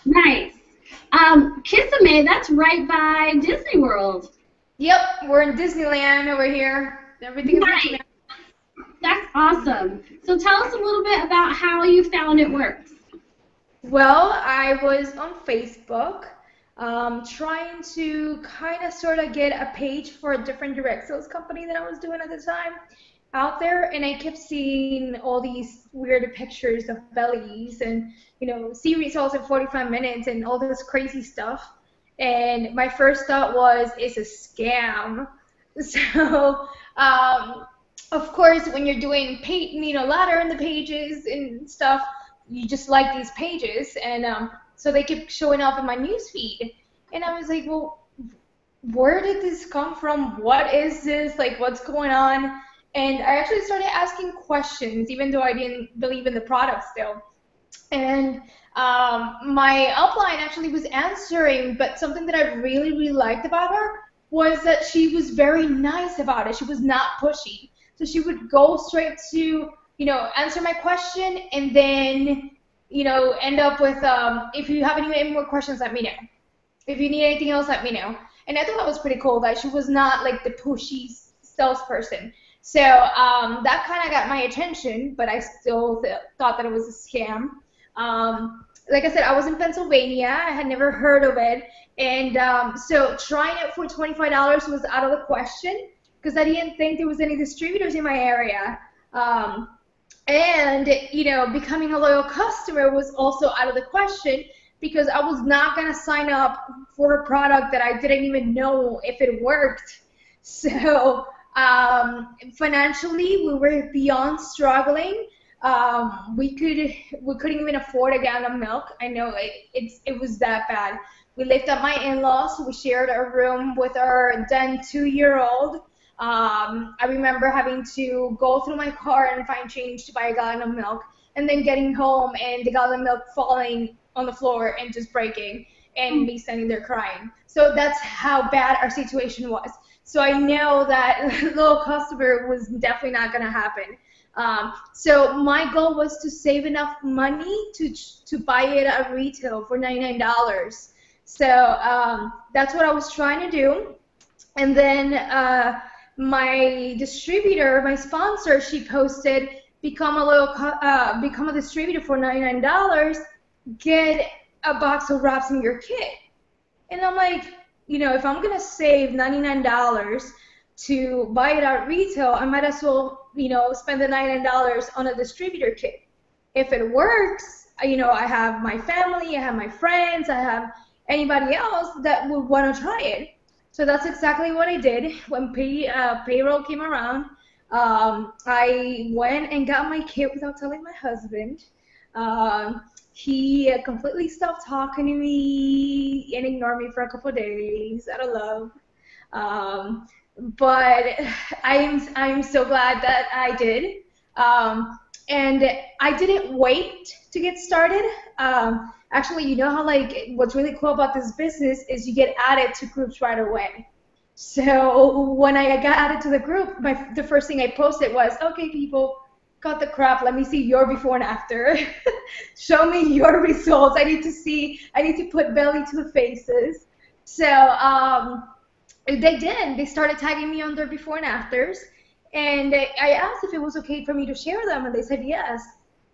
Nice. Kissimmee, that's right by Disney World. Yep, we're in Disneyland over here. Everything is Nice. Mickey Mouse. That's awesome. So tell us a little bit about how you found it works. Well, I was on Facebook trying to kind of sort of get a page for a different direct sales company that I was doing at the time out there, and I kept seeing all these weird pictures of bellies and, see results in 45 minutes and all this crazy stuff. And my first thought was, it's a scam. So, of course, when you're doing ladder in the pages and stuff, you just like these pages, and so they kept showing up in my newsfeed, and I was like, well, where did this come from? What is this? Like, what's going on? And I actually started asking questions, even though I didn't believe in the product still. And my upline actually was answering, but something that I really, really liked about her was that she was very nice about it. She was not pushy. So she would go straight to, answer my question, and then, end up with, if you have any more questions, let me know. If you need anything else, let me know. And I thought that was pretty cool, that she was not like the pushy salesperson. So that kind of got my attention, but I still thought that it was a scam. Like I said, I was in Pennsylvania. I had never heard of it. And so trying it for $25 was out of the question, because I didn't think there was any distributors in my area. And, becoming a loyal customer was also out of the question, because I was not going to sign up for a product that I didn't even know if it worked. So financially, we were beyond struggling. We couldn't even afford a gallon of milk. I know it was that bad. We lived at my in-laws. We shared a room with our then 2-year-old. I remember having to go through my car and find change to buy a gallon of milk, and then getting home and the gallon of milk falling on the floor and just breaking, and me standing there crying. So that's how bad our situation was. So I know that little customer was definitely not going to happen. So my goal was to save enough money to buy it at retail for $99. So that's what I was trying to do. And then my distributor, my sponsor, she posted, become a distributor for $99, get a box of wraps in your kit. And I'm like, if I'm going to save $99 to buy it at retail, I might as well, spend the $99 on a distributor kit. If it works, I have my family, I have my friends, I have anybody else that would want to try it. So that's exactly what I did. When payroll came around, I went and got my kit without telling my husband. He completely stopped talking to me and ignored me for a couple of days out of love. But I'm so glad that I did. And I didn't wait to get started. Actually, you know how what's really cool about this business is you get added to groups right away. So when I got added to the group, the first thing I posted was, okay, people, cut the crap. Let me see your before and after. Show me your results. I need to put belly to the faces. So they did. They started tagging me on their before and afters. And I asked if it was okay for me to share them, and they said yes.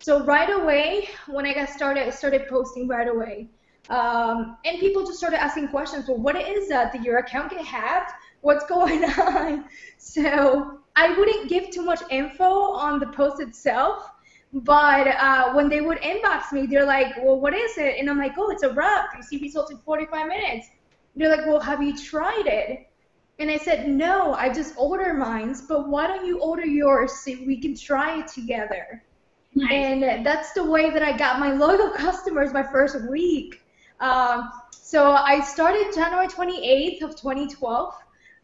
So right away, when I got started, I started posting right away. And people just started asking questions. Well, what is that? Did your account get hacked? What's going on? So I wouldn't give too much info on the post itself, but when they would inbox me, they're like, well, what is it? And I'm like, oh, it's a wrap. You see results in 45 minutes. They're like, well, have you tried it? And I said, no, I just ordered mine, but why don't you order yours so we can try it together? Nice. And that's the way that I got my loyal customers my first week. So I started January 28th of 2012,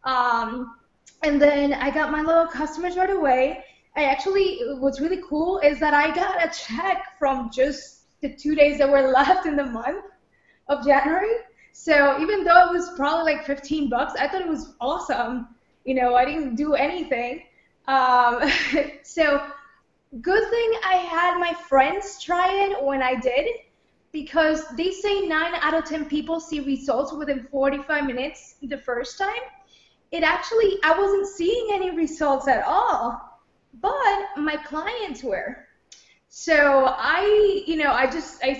and then I got my loyal customers right away. What's really cool is that I got a check from just the 2 days that were left in the month of January. So even though it was probably like $15, I thought it was awesome. I didn't do anything. So good thing I had my friends try it when I did, because they say 9 out of 10 people see results within 45 minutes the first time. I wasn't seeing any results at all, but my clients were. So I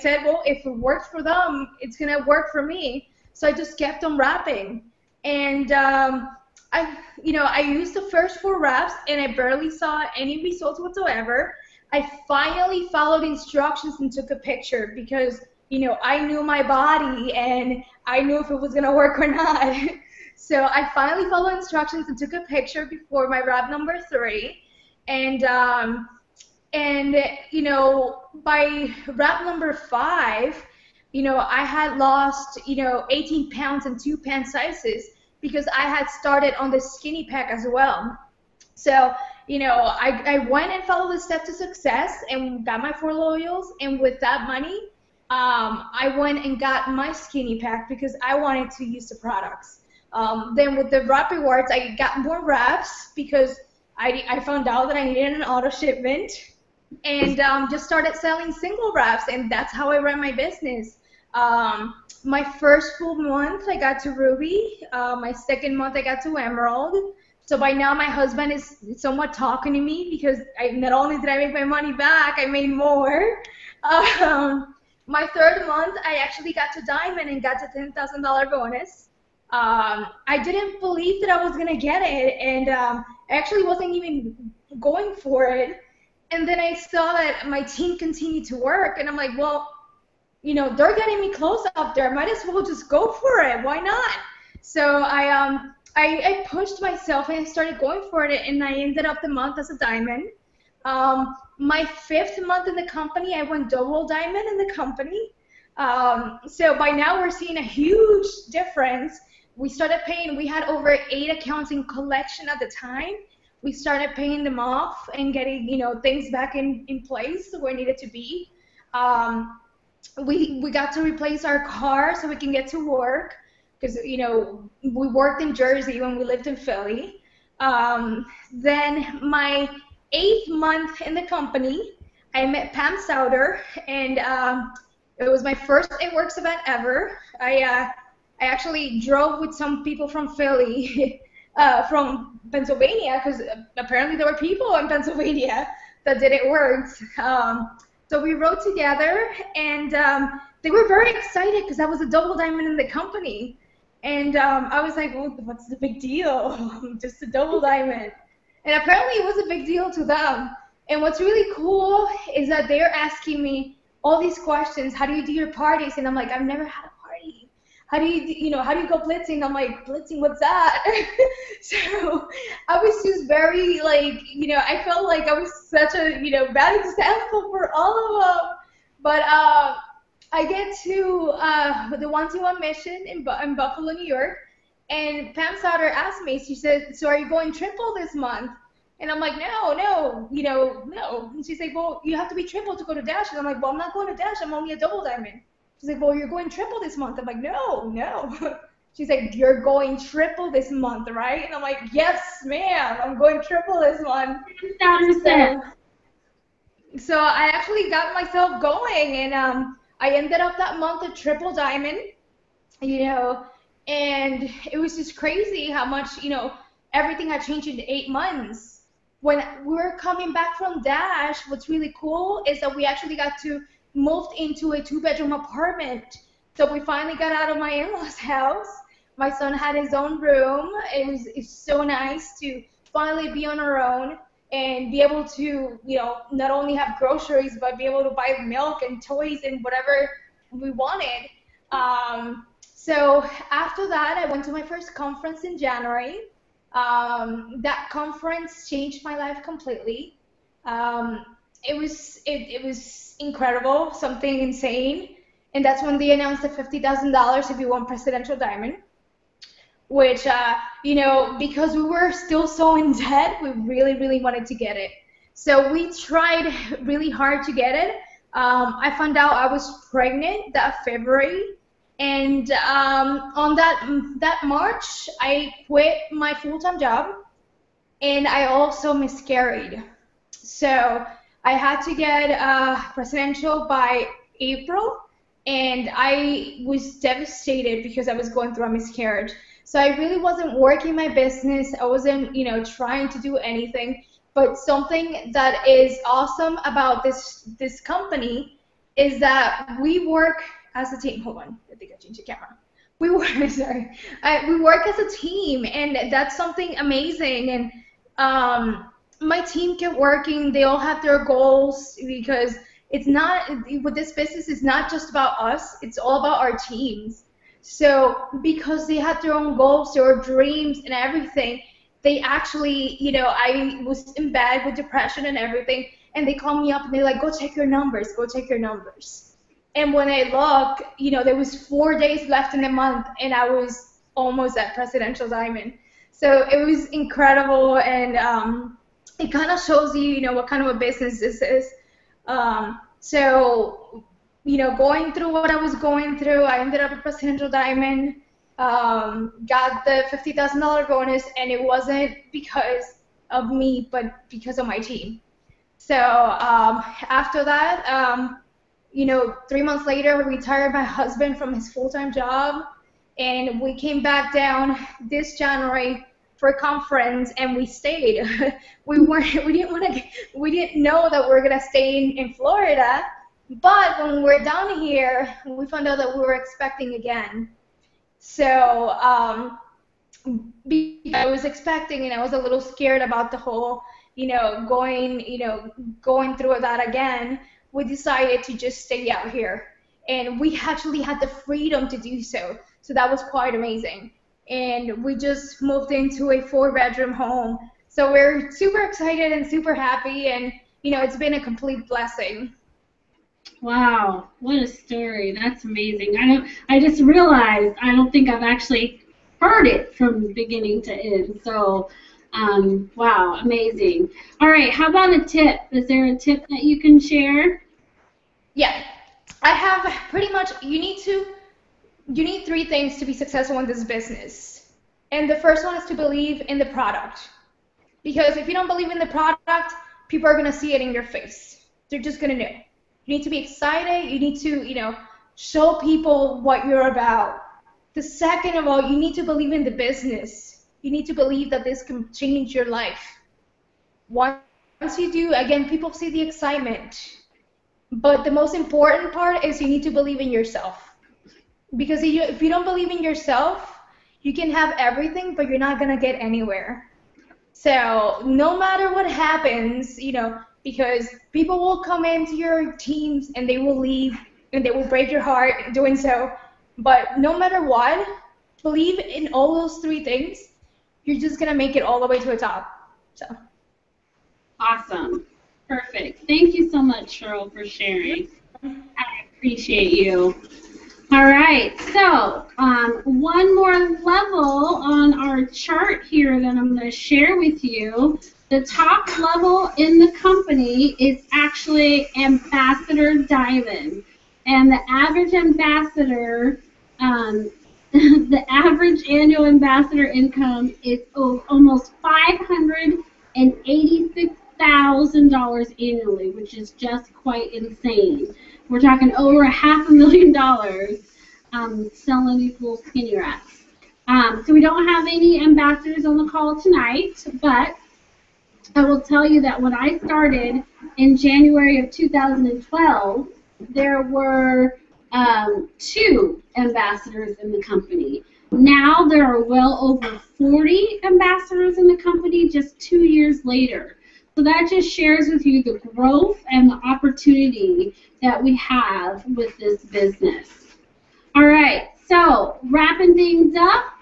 said, well, if it works for them, it's gonna work for me. So I just kept on wrapping, and I used the first 4 wraps, and I barely saw any results whatsoever. I finally followed instructions and took a picture because I knew my body and I knew if it was gonna work or not. So I finally followed instructions and took a picture before my wrap number 3, and by wrap number 5, I had lost 18 pounds and 2 pant sizes because I had started on the skinny pack as well. So I went and followed the step to success and got my 4 loyals, and with that money, I went and got my skinny pack because I wanted to use the products. Then with the wrap rewards, I got more wraps because I found out that I needed an auto shipment, and just started selling single wraps, and that's how I ran my business. My first full month, I got to Ruby. My second month, I got to Emerald. So by now, my husband is somewhat talking to me because not only did I make my money back, I made more. My third month, I actually got to Diamond and got the $10,000 bonus. I didn't believe that I was going to get it, and I actually wasn't even going for it. And then I saw that my team continued to work, and I'm like, well, they're getting me close up there. I might as well just go for it. Why not? So I pushed myself and I started going for it, and I ended up the month as a Diamond. My 5th month in the company, I went double Diamond in the company. So by now we're seeing a huge difference. We had over 8 accounts in collection at the time. We started paying them off and getting, things back in place where it needed to be. We got to replace our car so we can get to work because, we worked in Jersey when we lived in Philly. Then my 8th month in the company, I met Pam Souter, and it was my first It Works event ever. I actually drove with some people from Philly, from Pennsylvania, because apparently there were people in Pennsylvania that did It Works. So we rode together, and they were very excited because I was a double Diamond in the company. And I was like, well, what's the big deal? I'm just a double Diamond. And apparently it was a big deal to them. And what's really cool is that they're asking me all these questions. How do you do your parties? And I'm like, I've never had a party. How do you go blitzing? I'm like, blitzing, what's that? So I was just very, I felt like I was such a, bad example for all of them. But I get to the 121 mission in Buffalo, New York, and Pam Sauter asked me, she said, so are you going triple this month? And I'm like, no, no. And she's like, well, you have to be triple to go to Dash. And I'm like, well, I'm not going to Dash, I'm only a double Diamond. She's like, well, you're going triple this month. I'm like, no. She's like, you're going triple this month, right? And I'm like, yes, ma'am, I'm going triple this month. So I actually got myself going, and I ended up that month a triple Diamond, and it was just crazy how much, everything had changed in 8 months. When we were coming back from Dash, what's really cool is that we actually got to move into a 2-bedroom apartment. So we finally got out of my in-laws' house. My son had his own room. It's so nice to finally be on our own and be able to, not only have groceries, but be able to buy milk and toys and whatever we wanted. So after that, I went to my first conference in January. That conference changed my life completely. It was incredible, something insane. And that's when they announced the $50,000 if you won Presidential Diamond, which, because we were still so in debt, we really, really wanted to get it. So we tried really hard to get it. I found out I was pregnant that February. And on that March, I quit my full-time job, and I also miscarried. So I had to get presidential by April, and I was devastated because I was going through a miscarriage. So I really wasn't working my business. I wasn't, trying to do anything. But something that is awesome about this company is that we work as a team. Hold on, I think I changed the camera. We work, sorry. We work as a team, and that's something amazing. And my team kept working. They all have their goals, because it's not, with this business, it's not just about us. It's all about our teams. So because they had their own goals, their dreams, and everything, they actually, I was in bed with depression and everything, and they called me up and they're like, go check your numbers, go check your numbers. And when I looked, there was 4 days left in the month, and I was almost at Presidential Diamond. So it was incredible, and it kind of shows you, what kind of a business this is. So, going through what I was going through, I ended up at Presidential Diamond, got the $50,000 bonus, and it wasn't because of me, but because of my team. So after that, 3 months later, we retired my husband from his full-time job, and we came back down this January for a conference, and we stayed. we didn't know that we were gonna stay in Florida, but when we were down here, we found out that we were expecting again. So I was expecting, and I was a little scared about the whole, going through that again. We decided to just stay out here, and we actually had the freedom to do so. So that was quite amazing. And we just moved into a 4-bedroom home. So we're super excited and super happy, and it's been a complete blessing. Wow, what a story. That's amazing. I just realized I don't think I've actually heard it from beginning to end. So wow, amazing. All right, how about a tip? Is there a tip that you can share? Yeah, I have pretty much, you need 3 things to be successful in this business. And the first one is to believe in the product. Because if you don't believe in the product, people are going to see it in your face. They're just going to know. You need to be excited. You need to, show people what you're about. The second of all, you need to believe in the business. You need to believe that this can change your life. Once you do, again, people see the excitement. But the most important part is you need to believe in yourself. Because if you don't believe in yourself, you can have everything, but you're not going to get anywhere. So no matter what happens, because people will come into your teams and they will leave and they will break your heart doing so. But no matter what, believe in all those 3 things. You're just going to make it all the way to the top. So. Awesome. Perfect. Thank you so much, Cheryl, for sharing. I appreciate you. All right, so one more level on our chart here that I'm going to share with you. The top level in the company is actually Ambassador Diamond, and the average ambassador, the average annual ambassador income is almost $586,000 annually, which is just quite insane. We're talking over $500,000 selling these little skinny wraps. So we don't have any ambassadors on the call tonight, but I will tell you that when I started in January of 2012, there were 2 ambassadors in the company. Now there are well over 40 ambassadors in the company just 2 years later. So that just shares with you the growth and the opportunity that we have with this business. All right, so wrapping things up,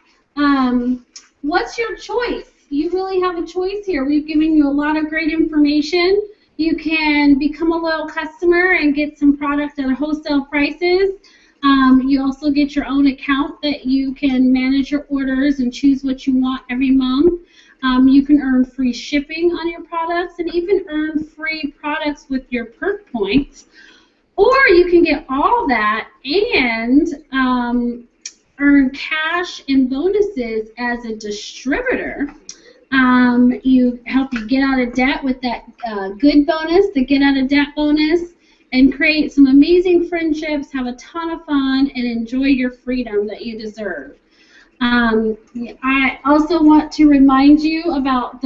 what's your choice? You really have a choice here. We've given you a lot of great information. You can become a loyal customer and get some product at wholesale prices. You also get your own account that you can manage your orders and choose what you want every month. You can earn free shipping on your products and even earn free products with your perk points. Or you can get all that and earn cash and bonuses as a distributor. You help you get out of debt with that good bonus, the get out of debt bonus. and create some amazing friendships, have a ton of fun, and enjoy your freedom that you deserve. I also want to remind you about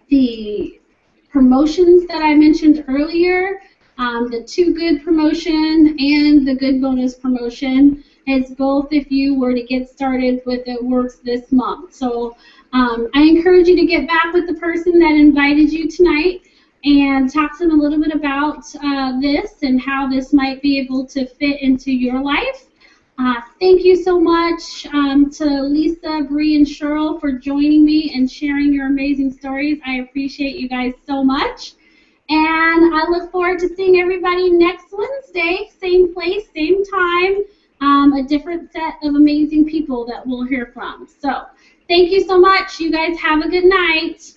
the promotions that I mentioned earlier, the Too Good promotion and the Good Bonus promotion. It's both if you were to get started with It Works this month. So I encourage you to get back with the person that invited you tonight and talk to them a little bit about this and how this might be able to fit into your life. Thank you so much to Lisa, Bree, and Cheryl for joining me and sharing your amazing stories. I appreciate you guys so much. And I look forward to seeing everybody next Wednesday, same place, same time, a different set of amazing people that we'll hear from. So thank you so much. You guys have a good night.